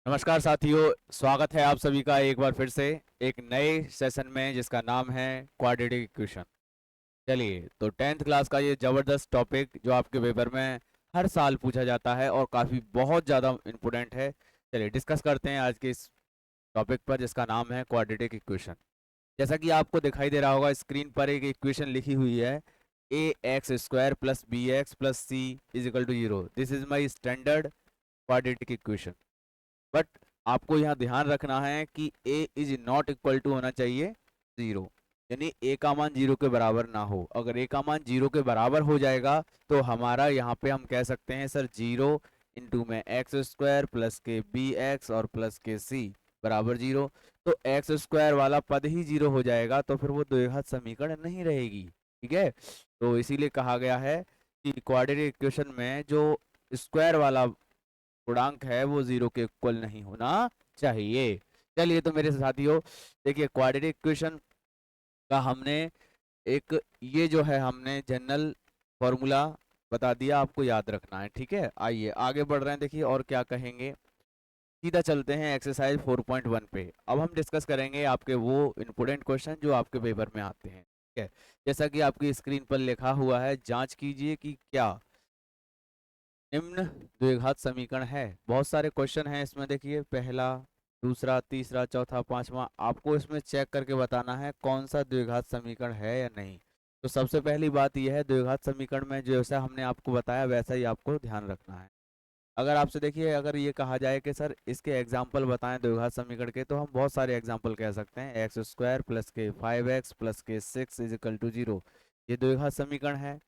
नमस्कार साथियों, स्वागत है आप सभी का एक बार फिर से एक नए सेशन में जिसका नाम है क्वाड्रेटिक इक्वेशन। चलिए, तो 10th क्लास का ये ज़बरदस्त टॉपिक जो आपके पेपर में हर साल पूछा जाता है और काफ़ी बहुत ज़्यादा इम्पोर्टेंट है। चलिए डिस्कस करते हैं आज के इस टॉपिक पर जिसका नाम है क्वाड्रेटिक इक्वेशन। जैसा कि आपको दिखाई दे रहा होगा स्क्रीन पर एक इक्वेशन लिखी हुई है a x square plus b x plus c is equal to zero. This is my standard quadratic equation. But आपको यहाँ ध्यान रखना है कि a is not equal to होना चाहिए जीरो, यानी a का मान जीरो के बराबर ना हो। अगर a का मान जीरो के बराबर हो जाएगा तो हमारा यहाँ पे हम कह सकते हैं सर जीरो इंटू में एक्स स्क्वायर प्लस के बी एक्स और प्लस के सी बराबर जीरो। तो एक्स स्क्वायर वाला पद ही जीरो हो जाएगा, तो फिर वो द्विघात समीकरण नहीं रहेगी। ठीक है, तो इसीलिए कहा गया है कि क्वाड्रेटिक इक्वेशन में जो स्क्वायर वाला गुणांक है वो जीरो के इक्वल नहीं होना चाहिए। चलिए, तो मेरे साथियों देखिए क्वाड्रेटिक इक्वेशन का हमने एक ये जो है हमने जनरल फॉर्मूला बता दिया, आपको याद रखना है। ठीक है, आइए आगे बढ़ रहे हैं। देखिए और क्या कहेंगे, सीधा चलते हैं एक्सरसाइज 4.1 पे। अब हम डिस्कस करेंगे आपके वो इम्पोर्टेंट क्वेश्चन जो आपके पेपर में आते हैं। ठीक है, जैसा कि आपकी स्क्रीन पर लिखा हुआ है, जांच कीजिए कि क्या निम्न द्विघात समीकरण है। बहुत सारे क्वेश्चन हैं इसमें, देखिए पहला, दूसरा, तीसरा, चौथा, पांचवा। आपको इसमें चेक करके बताना है कौन सा द्विघात समीकरण है या नहीं। तो सबसे पहली बात यह है, द्विघात समीकरण में जैसा हमने आपको बताया वैसा ही आपको ध्यान रखना है। अगर आपसे देखिए अगर ये कहा जाए कि सर इसके एग्जाम्पल बताएं द्विघात समीकरण के, तो हम बहुत सारे एग्जाम्पल कह सकते हैं। एक्स स्क्वायर प्लस के 5x प्लस के 6 इज इक्वल टू जीरो, ये द्विघात समीकरण है।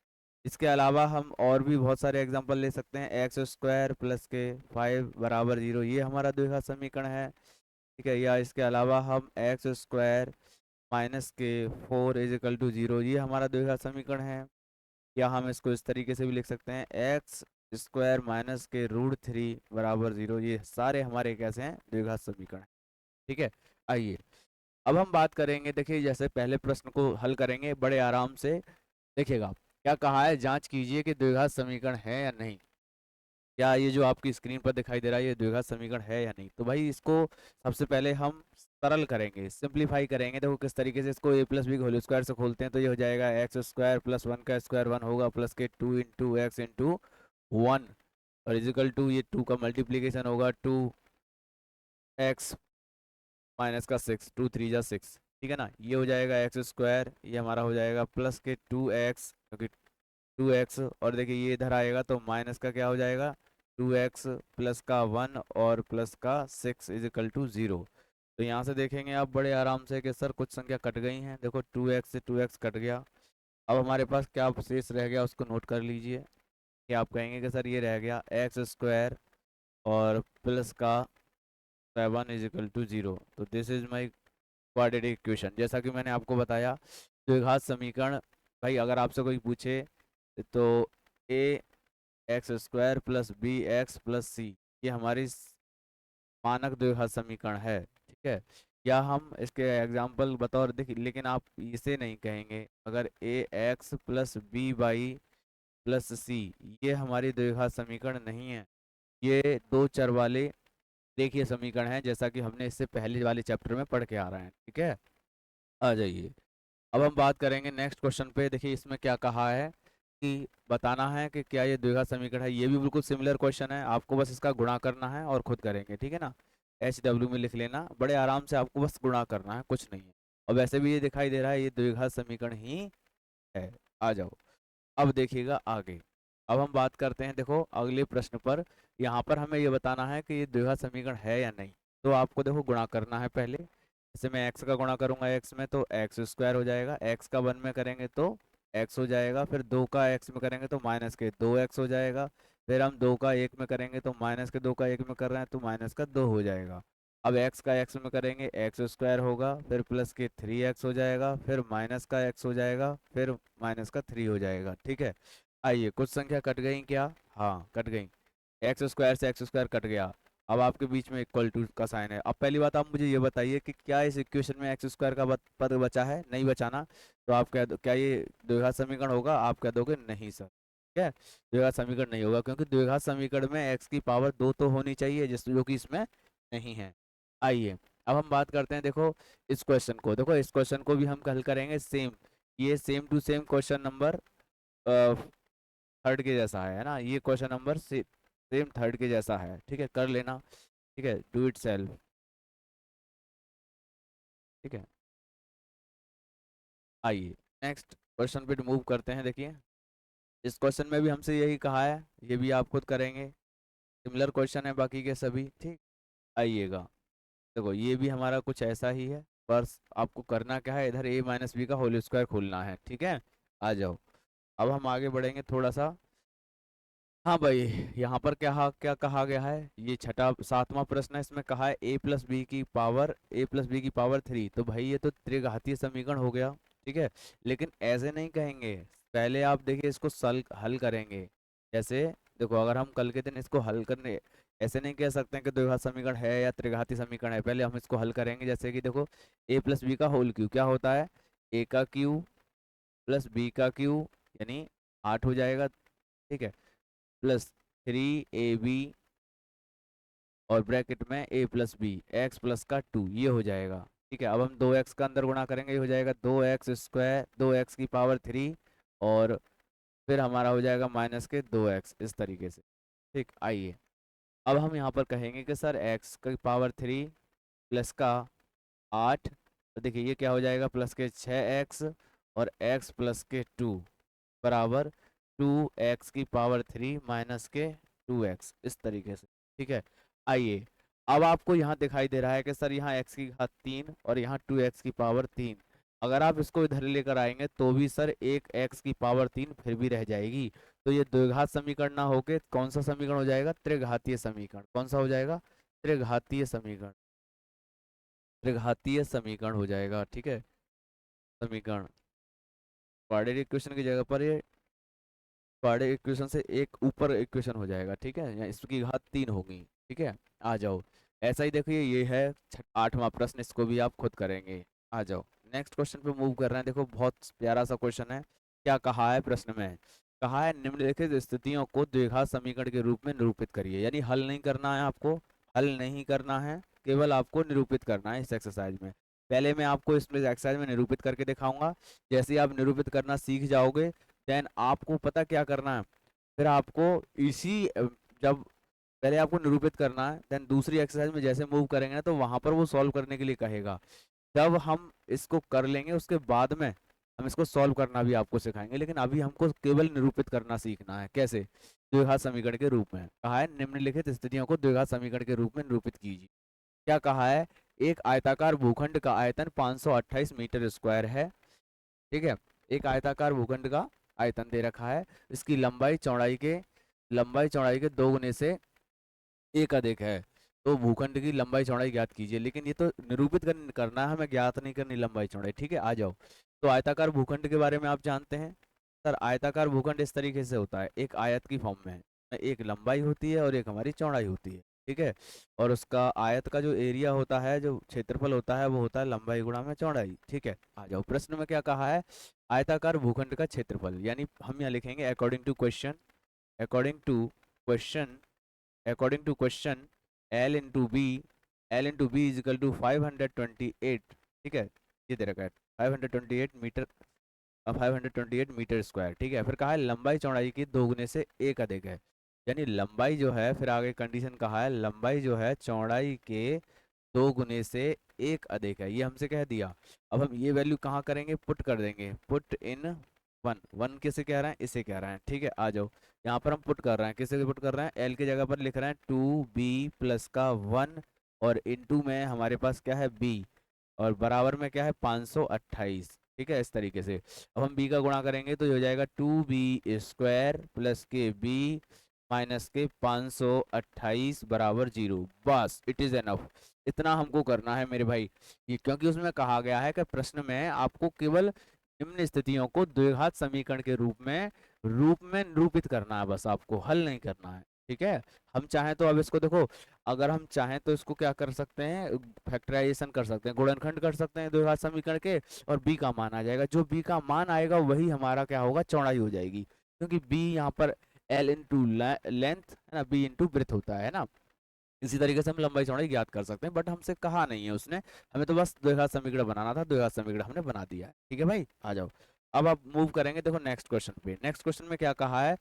इसके अलावा हम और भी बहुत सारे एग्जांपल ले सकते हैं। एक्स स्क्वायर प्लस के 5 बराबर जीरो, ये हमारा द्विघात समीकरण है। ठीक है, या इसके अलावा हम एक्स स्क्वायर माइनस के 4 इज इक्वल टू जीरो, ये हमारा द्विघात समीकरण है। या हम इसको इस तरीके से भी लिख सकते हैं, एक्स स्क्वायर माइनस के रूट 3 बराबर जीरो, ये सारे हमारे कैसे हैं, द्विघात समीकरण है। ठीक है, आइए अब हम बात करेंगे। देखिए जैसे पहले प्रश्न को हल करेंगे बड़े आराम से। देखिएगा क्या कहा है, जांच कीजिए कि द्विघात समीकरण है या नहीं। क्या ये जो आपकी स्क्रीन पर दिखाई दे रहा है ये द्विघात समीकरण है या नहीं। तो भाई इसको सबसे पहले हम सरल करेंगे, सिंप्लीफाई करेंगे। देखो किस तरीके से इसको ए प्लस बी होल स्क्वायर से खोलते हैं, तो ये हो जाएगा एक्स स्क्वायर प्लस वन का स्क्वायर वन होगा प्लस के 2 इंटू एक्स इंटू 1 और इजिकल टू ये 2 का मल्टीप्लीकेशन होगा 2x माइनस का 6, 2 3 जा 6। ठीक है ना, ये हो जाएगा एक्स स्क्वायर, ये हमारा हो जाएगा प्लस के 2x, क्योंकि 2x, और देखिए ये इधर आएगा तो माइनस का क्या हो जाएगा 2x प्लस का 1 और प्लस का 6 इज इक्वल टू जीरो। तो यहाँ से देखेंगे आप बड़े आराम से कि सर कुछ संख्या कट गई हैं। देखो 2x से 2x कट गया। अब हमारे पास क्या शेष रह गया उसको नोट कर लीजिए कि आप कहेंगे कि सर ये रह गया एक्स स्क्वायर और प्लस का 7 इज इक्वल टू जीरो। तो this is my quadratic equation. जैसा कि मैंने आपको बताया द्विघात समीकरण, भाई अगर आपसे कोई पूछे तो a x square plus b x plus c, ये हमारी मानक द्विघात समीकरण है। ठीक है, या हम इसके एग्जाम्पल बतौर देख, लेकिन आप इसे नहीं कहेंगे। अगर a x plus b y plus c, ये हमारी द्विघात समीकरण नहीं है, ये दो चर वाले देखिए समीकरण है, जैसा कि हमने इससे पहले वाले चैप्टर में पढ़ के आ रहे हैं। ठीक है, आ जाइए अब हम बात करेंगे नेक्स्ट क्वेश्चन पे। देखिए इसमें क्या कहा है कि बताना है कि क्या ये द्विघात समीकरण है। ये भी बिल्कुल सिमिलर क्वेश्चन है, आपको बस इसका गुणा करना है और खुद करेंगे। ठीक है ना, एच डब्ल्यू में लिख लेना, बड़े आराम से आपको बस गुणा करना है, कुछ नहीं है। और वैसे भी ये दिखाई दे रहा है ये द्विघात समीकरण ही है। आ जाओ अब देखिएगा आगे। अब हम बात करते हैं, देखो अगले प्रश्न पर। यहाँ पर हमें ये बताना है कि ये द्विघात समीकरण है या नहीं। तो आपको देखो गुणा करना है पहले। जैसे मैं x का गुणा करूंगा x में तो एक्स स्क्वायर हो जाएगा, x का 1 में करेंगे तो x हो जाएगा, फिर 2 का x में करेंगे तो माइनस के 2x हो जाएगा, फिर हम 2 का 1 में करेंगे तो माइनस के 2 का 1 में कर रहे हैं तो माइनस का 2 हो जाएगा। अब x का x में करेंगे एक्स स्क्वायर होगा, फिर प्लस के 3x हो जाएगा, फिर माइनस का x हो जाएगा, फिर माइनस का 3 हो जाएगा। ठीक है, आइए कुछ संख्या कट गई क्या, हाँ कट गई। एक्स स्क्वायर से एक्स स्क्वायर कट गया। अब आपके बीच में इक्वल टू का साइन है। अब पहली बात आप मुझे ये बताइए कि क्या इस इक्वेशन में एक्स स्क्वायर का पद बचा है, नहीं बचाना। तो आप कह दो क्या ये द्विघात समीकरण होगा, आप कह दोगे नहीं सर। ठीक है, द्विघात समीकरण नहीं होगा, क्योंकि द्विघात समीकरण में एक्स की पावर 2 तो होनी चाहिए, जिस जो कि इसमें नहीं है। आइए अब हम बात करते हैं, देखो इस क्वेश्चन को, देखो इस क्वेश्चन को भी हम हल करेंगे सेम, ये same to same question number third के जैसा है ना, ये क्वेश्चन नंबर सेम थर्ड के जैसा है, ठीक है, कर लेना, ठीक है, डू इट सेल्फ, ठीक है। आइए नेक्स्ट क्वेश्चन पे मूव करते हैं। देखिए इस क्वेश्चन में भी हमसे यही कहा है, ये भी आप खुद करेंगे, सिमिलर क्वेश्चन है बाकी के सभी, ठीक। आइएगा, देखो ये भी हमारा कुछ ऐसा ही है, बस आपको करना क्या है, इधर a माइनस बी का होल स्क्वायर खोलना है, ठीक है। आ जाओ, अब हम आगे बढ़ेंगे थोड़ा सा। हाँ भाई, यहाँ पर क्या कहा गया है, ये छठा सातवां प्रश्न है, इसमें कहा है a+b की पावर 3, तो भाई ये तो त्रिघातीय समीकरण हो गया, ठीक है। लेकिन ऐसे नहीं कहेंगे, पहले आप देखिए इसको हल करेंगे। जैसे देखो अगर हम कल के दिन इसको हल करने, ऐसे नहीं कह सकते हैं कि द्विघात समीकरण है या त्रिघातीय समीकरण है, पहले हम इसको हल करेंगे। जैसे कि देखो a+b का होल क्यू क्या होता है, a का क्यू प्लस b का क्यू, यानी 8 हो जाएगा, ठीक है, प्लस 3ab और ब्रैकेट में a+b x प्लस का 2, ये हो जाएगा, ठीक है। अब हम 2x का अंदर गुणा करेंगे, ये हो जाएगा 2x² 2x की पावर 3, और फिर हमारा हो जाएगा माइनस के 2x, इस तरीके से, ठीक। आइए अब हम यहाँ पर कहेंगे कि सर x की पावर 3 प्लस का 8, तो देखिए ये क्या हो जाएगा, प्लस के 6x और x प्लस के 2 बराबर 2x की पावर 3 माइनस के 2x, इस तरीके से, ठीक है। आइए अब आपको यहाँ दिखाई दे रहा है कि सर यहाँ x की घात 3 और यहाँ 2x की पावर 3, अगर आप इसको इधर लेकर आएंगे तो भी सर एक x की पावर 3 फिर भी रह जाएगी, तो ये द्विघात समीकरण ना होके कौन सा समीकरण हो जाएगा, त्रिघातीय समीकरण। कौन सा हो जाएगा, त्रिघातीय समीकरण, त्रिघातीय समीकरण हो जाएगा, ठीक है। समीकरण क्वाड्रेटिक इक्वेशन की जगह पर ये क्वाड्रेटिक इक्वेशन से एक ऊपर इक्वेशन हो जाएगा, ठीक है, या इसकी घात 3 होगी, ठीक है। आ जाओ, ऐसा ही देखिए ये है आठवां प्रश्न, इसको भी आप खुद करेंगे। आ जाओ नेक्स्ट क्वेश्चन पे मूव कर रहे हैं, देखो बहुत प्यारा सा क्वेश्चन है। क्या कहा है प्रश्न में, कहा है निम्नलिखित स्थितियों को द्विघात समीकरण के रूप में निरूपित करिए, यानी हल नहीं करना है आपको, हल नहीं करना है, केवल आपको निरूपित करना है इस एक्सरसाइज में। पहले मैं आपको इसमें एक्सरसाइज में निरूपित करके दिखाऊंगा, जैसे ही आप निरूपित करना सीख जाओगे देन आपको पता क्या करना है, फिर आपको इसी जब पहले आपको निरूपित करना है, देन दूसरी एक्सरसाइज में जैसे मूव करेंगे ना तो वहां पर वो सॉल्व करने के लिए कहेगा, जब हम इसको कर लेंगे उसके बाद में हम इसको सॉल्व करना भी आपको सिखाएंगे, लेकिन अभी हमको केवल निरूपित करना सीखना है। कैसे, द्विघात समीकरण के रूप में। कहा है निम्नलिखित स्थितियों को द्विघात समीकरण के रूप में निरूपित कीजिए। क्या कहा है, एक आयताकार भूखंड का आयतन 528 मीटर स्क्वायर है, ठीक है। एक आयताकार भूखंड का आयतन दे रखा है, इसकी लंबाई चौड़ाई के 2 गुने से एक अधिक है, तो भूखंड की लंबाई चौड़ाई ज्ञात कीजिए। लेकिन ये तो निरूपित करना है हमें, ज्ञात नहीं करनी लंबाई चौड़ाई, ठीक है। आ जाओ, तो आयताकार भूखंड के बारे में आप जानते हैं, सर आयताकार भूखंड इस तरीके से होता है, एक आयत की फॉर्म में है, एक लंबाई होती है और एक हमारी चौड़ाई होती है, ठीक है। और उसका आयत का जो एरिया होता है, जो क्षेत्रफल होता है, वो होता है लंबाई गुणा में चौड़ाई, ठीक है। आ जाओ, प्रश्न में क्या कहा है, आयताकार भूखंड का क्षेत्रफल, यानी हम यहाँ लिखेंगे according to question according to question L into B, is equal to 528, ठीक है, ये दे रखा है 528 मीटर, 528 मीटर स्क्वायर, ठीक है। फिर कहा है लंबाई चौड़ाई की 2 गुने से एक अधिक है, यानी लंबाई जो है, फिर आगे कंडीशन कहा है लंबाई जो है चौड़ाई के 2 गुने से एक अधिक है, ये हमसे कह दिया। अब हम ये वैल्यू कहाँ करेंगे, पुट कर देंगे, पुट इन वन, वन किसे कह रहे हैं, इसे कह रहे हैं, ठीक है। आ जाओ, यहाँ पर हम पुट कर रहे हैं, किसे पुट कर रहे हैं, एल की जगह पर लिख रहे हैं 2b प्लस का 1, और इनटू में हमारे पास क्या है b, और बराबर में क्या है 528, ठीक है, इस तरीके से। अब हम b का गुणा करेंगे तो ये हो जाएगा 2b² प्लस के b माइनस के 528 बराबर 0, बस इट इज एनफ, इतना हमको करना है मेरे भाई। ये क्योंकि उसमें कहा गया है कि प्रश्न में आपको केवल निम्न स्थितियों को द्विघात समीकरण के रूप में निरूपित करना है, बस आपको हल नहीं करना है, ठीक है। हम चाहें तो अब इसको देखो, अगर हम चाहें तो इसको क्या कर सकते हैं, फैक्टराइजेशन कर सकते हैं, गुणनखंड कर सकते हैं द्विघात समीकरण के, और b का मान आ जाएगा, जो b का मान आएगा वही हमारा क्या होगा, चौड़ाई हो जाएगी, क्योंकि b यहाँ पर l इंटू लेंथ है ना, b इंटू ब्रेथ होता है ना। इसी तरीके से हम लंबाई चौड़ाई ज्ञात कर सकते हैं, बट हमसे कहा नहीं है उसने, हमें तो बस द्विघात समीकरण बनाना था, द्विघात समीकरण हमने बना दिया है। ठीक है भाई, आ जाओ। अब आप मूव करेंगे, देखो नेक्स्ट क्वेश्चन पे। नेक्स्ट क्वेश्चन में क्या कहा है,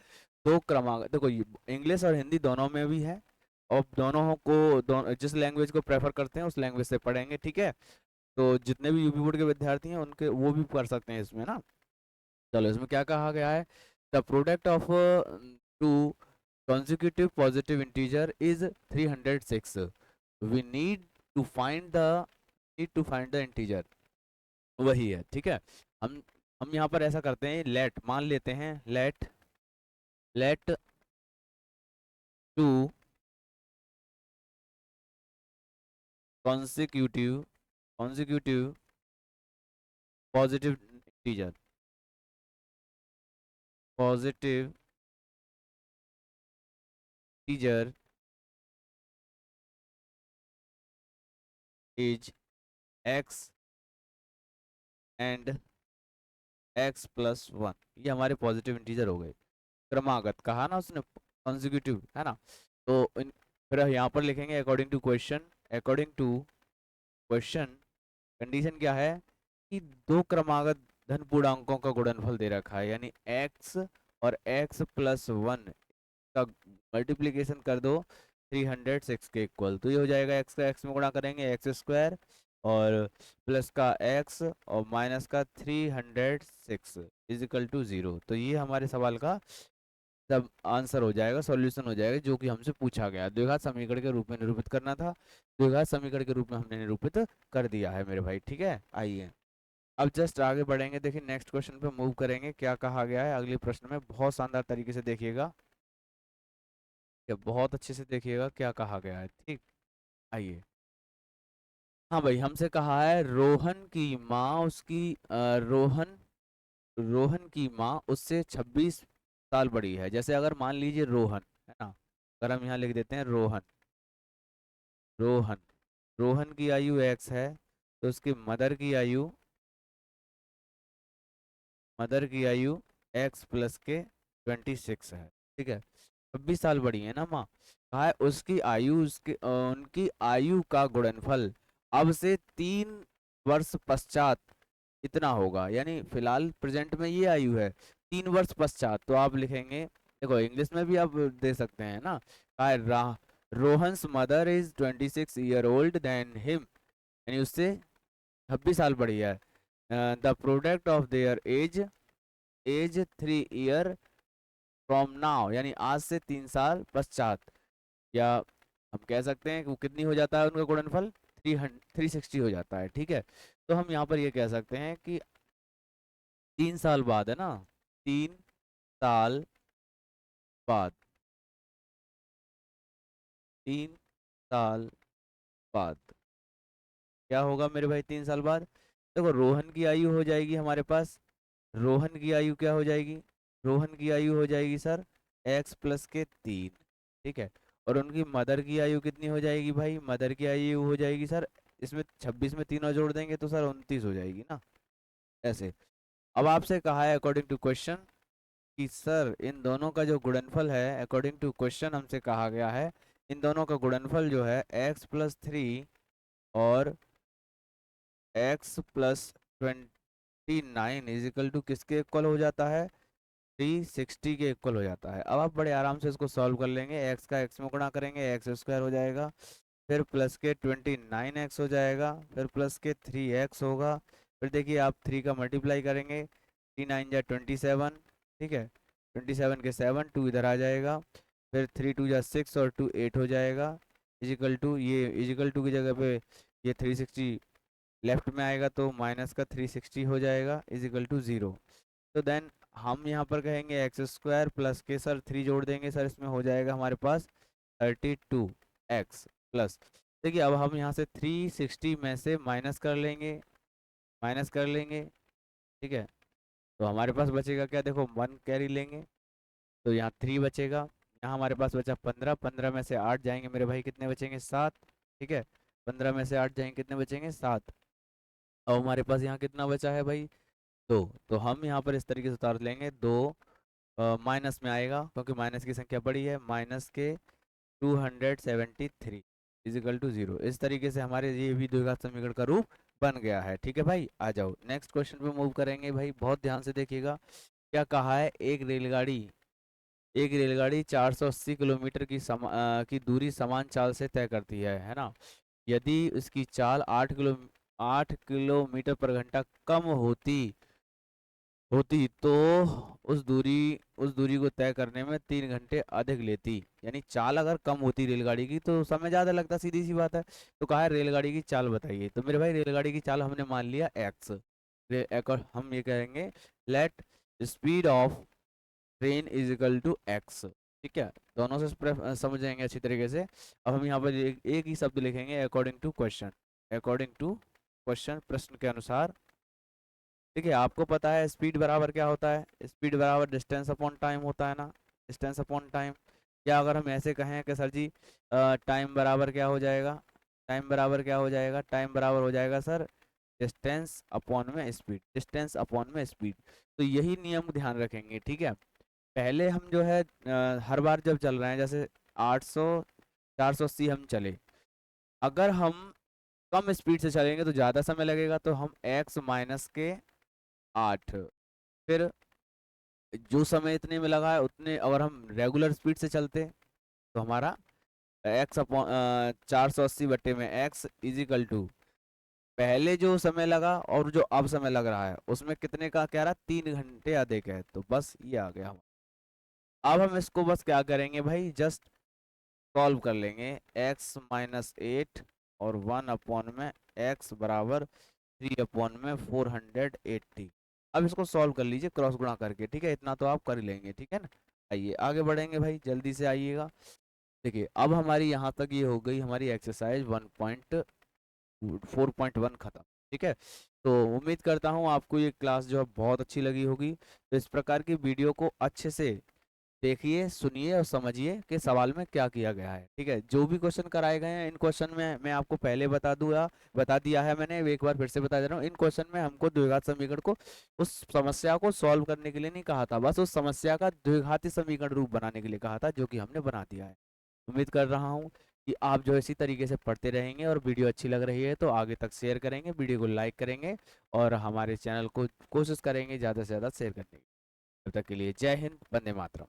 दो क्रमांक, देखो इंग्लिश और हिंदी दोनों में भी है, और दोनों को जिस लैंग्वेज को प्रेफर करते हैं उस लैंग्वेज से पढ़ेंगे। ठीक है, तो जितने भी यूपी बोर्ड के विद्यार्थी हैं उनके वो भी कर सकते हैं इसमें ना। चलो, इसमें क्या कहा गया है, the product of two consecutive positive integer is 306, we need to find the integer, वही है। ठीक है, हम यहाँ पर ऐसा करते हैं, लेट मान लेते हैं, let two consecutive positive integer is x and x plus 1, ये हमारे पॉजिटिव इंटीजर हो गए। क्रमागत कहा ना उसने, कॉन्जिक्यूटिव है ना, तो फिर यहाँ पर लिखेंगे अकॉर्डिंग टू क्वेश्चन, कंडीशन क्या है कि दो क्रमागत धन पूर्णांकों का गुणनफल दे रखा है, यानी x और x प्लस 1 का मल्टीप्लीकेशन कर दो 306 के इक्वल, तो ये हो जाएगा x का x में गुणा करेंगे एक्स स्क्वायर, और प्लस का x और माइनस का 306 इज इक्वल टू 0। तो ये हमारे सवाल का सब आंसर हो जाएगा, सॉल्यूशन हो जाएगा, जो कि हमसे पूछा गया। द्विघात समीकरण के रूप में निरूपित करना था, द्विघात समीकरण के रूप में हमने निरूपित कर दिया है मेरे भाई। ठीक है, आइए अब जस्ट आगे बढ़ेंगे, देखिए नेक्स्ट क्वेश्चन पे मूव करेंगे, क्या कहा गया है अगले प्रश्न में, बहुत शानदार तरीके से देखिएगा, क्या बहुत अच्छे से देखिएगा क्या कहा गया है। ठीक, आइए। हाँ भाई, हमसे कहा है रोहन की माँ उसकी रोहन की माँ उससे 26 साल बड़ी है। जैसे अगर मान लीजिए रोहन है ना, अगर हम यहाँ लिख देते हैं रोहन, रोहन रोहन की आयु x है, तो उसकी मदर की आयु x प्लस के 26 है। ठीक है, 26 साल बड़ी है ना माँ, कहा है उसकी आयु उनकी आयु का गुणनफल अब से 3 वर्ष पश्चात इतना होगा, यानी फिलहाल प्रेजेंट में ये आयु है, 3 वर्ष पश्चात, तो आप लिखेंगे, देखो इंग्लिश में भी आप दे सकते हैं ना, कहा है Rohan's mother is 26 year old than him, यानी उससे 26 साल बड़ी है। The product of their age 3 year from now, यानी आज से 3 साल पश्चात, या हम कह सकते हैं कि वो कितनी हो जाता है उनका गुणनफल, 360 हो जाता है। ठीक है, तो हम यहाँ पर ये कह सकते हैं कि 3 साल बाद है ना, 3 साल बाद, 3 साल बाद क्या होगा मेरे भाई 3 साल बाद, देखो रोहन की आयु हो जाएगी हमारे पास, रोहन की आयु क्या हो जाएगी, रोहन की आयु हो जाएगी सर x प्लस के 3। ठीक है, और उनकी मदर की आयु कितनी हो जाएगी भाई, मदर की आयु हो जाएगी सर, इसमें 26 में 3 और जोड़ देंगे तो सर 29 हो जाएगी ना, ऐसे। अब आपसे कहा है अकॉर्डिंग टू क्वेश्चन कि सर इन दोनों का जो गुणनफल है, अकॉर्डिंग टू क्वेश्चन हमसे कहा गया है इन दोनों का गुणनफल जो है x+3 और x+29 इज इक्वल टू किसके इक्वल हो जाता है, 360 के इक्वल हो जाता है। अब आप बड़े आराम से इसको सॉल्व कर लेंगे, x का x में गुणा करेंगे एक्स स्क्वायर हो जाएगा, फिर प्लस के 29x हो जाएगा, फिर प्लस के 3x होगा, फिर देखिए आप 3 का मल्टीप्लाई करेंगे, 3 9 जा 27। ठीक है, 27 के 7, 2 इधर आ जाएगा, फिर 3 2 जा 6 और 2 8 हो जाएगा, इजिकल टू ये इजिकल टू की जगह पे ये 360 लेफ्ट में आएगा तो माइनस का 360 हो जाएगा इजिकल टू 0। तो देन हम यहाँ पर कहेंगे एक्स स्क्वायर प्लस के सर 3 जोड़ देंगे सर, इसमें हो जाएगा हमारे पास 32x प्लस, देखिए अब हम यहाँ से 360 में से माइनस कर लेंगे। ठीक है, तो हमारे पास बचेगा क्या, देखो 1 कैरी लेंगे तो यहाँ 3 बचेगा, यहाँ हमारे पास बचा 15, 15 में से 8 जाएंगे मेरे भाई कितने बचेंगे 7। ठीक है, 15 में से 8 जाएंगे कितने बचेंगे 7, अब हमारे पास यहाँ कितना बचा है भाई 2, तो हम यहाँ पर इस तरीके से उतार लेंगे 2 माइनस में आएगा क्योंकि माइनस की संख्या बड़ी है, माइनस के 273 इजिकल टू 0। इस तरीके से हमारे ये भी द्विघात समीकरण का रूप बन गया है। ठीक है भाई, आ जाओ नेक्स्ट क्वेश्चन पे मूव करेंगे भाई, बहुत ध्यान से देखिएगा। क्या कहा है, एक रेलगाड़ी 480 किलोमीटर की दूरी समान चाल से तय करती है ना। यदि उसकी चाल 8 किलोमीटर पर घंटा कम होती होती तो उस दूरी को तय करने में 3 घंटे अधिक लेती। यानी चाल अगर कम होती रेलगाड़ी की तो समय ज्यादा लगता, सीधी सी बात है। तो कहा है रेलगाड़ी की चाल बताइए। तो मेरे भाई रेलगाड़ी की चाल हमने मान लिया एक्स। और हम ये कहेंगे let speed of train is equal to X. ठीक है, दोनों से समझ जाएंगे अच्छी तरीके से। अब हम यहाँ पर एक ही शब्द लिखेंगे, according to question. According to question, प्रश्न के अनुसार। ठीक है, आपको पता है स्पीड बराबर क्या होता है, स्पीड बराबर डिस्टेंस अपॉन टाइम होता है ना, डिस्टेंस अपॉन टाइम। या अगर हम ऐसे कहें कि सर जी टाइम बराबर क्या हो जाएगा, टाइम बराबर क्या हो जाएगा, टाइम बराबर हो जाएगा सर डिस्टेंस अपॉन में स्पीड, डिस्टेंस अपॉन में स्पीड। तो यही नियम ध्यान रखेंगे। ठीक है, पहले हम जो है हर बार जब चल रहे हैं, जैसे 800 480 हम चले, अगर हम कम स्पीड से चलेंगे तो ज़्यादा समय लगेगा, तो हम x माइनस के 8, फिर जो समय इतने में लगा है उतने, अगर हम रेगुलर स्पीड से चलते तो हमारा x अपॉन 480 में x इजिकल टू पहले जो समय लगा और जो अब समय लग रहा है उसमें कितने का कह रहा, 3 घंटे अधिक है। तो बस ये आ गया। अब हम इसको बस क्या करेंगे भाई, जस्ट सॉल्व कर लेंगे। x-8 और 1 अपॉन में x बराबर 3/480। अब इसको सॉल्व कर लीजिए क्रॉस गुणा करके। ठीक है, इतना तो आप कर ही लेंगे। ठीक है ना, आइए आगे बढ़ेंगे भाई, जल्दी से आइएगा। देखिए अब हमारी यहाँ तक ये हो गई हमारी एक्सरसाइज 1.4.1 खत्म। ठीक है, तो उम्मीद करता हूँ आपको ये क्लास जो है बहुत अच्छी लगी होगी। तो इस प्रकार की वीडियो को अच्छे से देखिए, सुनिए और समझिए कि सवाल में क्या किया गया है। ठीक है, जो भी क्वेश्चन कराए गए हैं इन क्वेश्चन में मैं आपको पहले बता दिया है मैंने, एक बार फिर से बता दे रहा हूँ। इन क्वेश्चन में हमको द्विघात समीकरण को, उस समस्या को सॉल्व करने के लिए नहीं कहा था, बस उस समस्या का द्विघाती समीकरण रूप बनाने के लिए कहा था, जो कि हमने बना दिया है। उम्मीद कर रहा हूँ कि आप जो इसी तरीके से पढ़ते रहेंगे, और वीडियो अच्छी लग रही है तो आगे तक शेयर करेंगे, वीडियो को लाइक करेंगे, और हमारे चैनल को कोशिश करेंगे ज़्यादा से ज़्यादा शेयर करने की। तब तक के लिए जय हिंद, वंदे मातरम।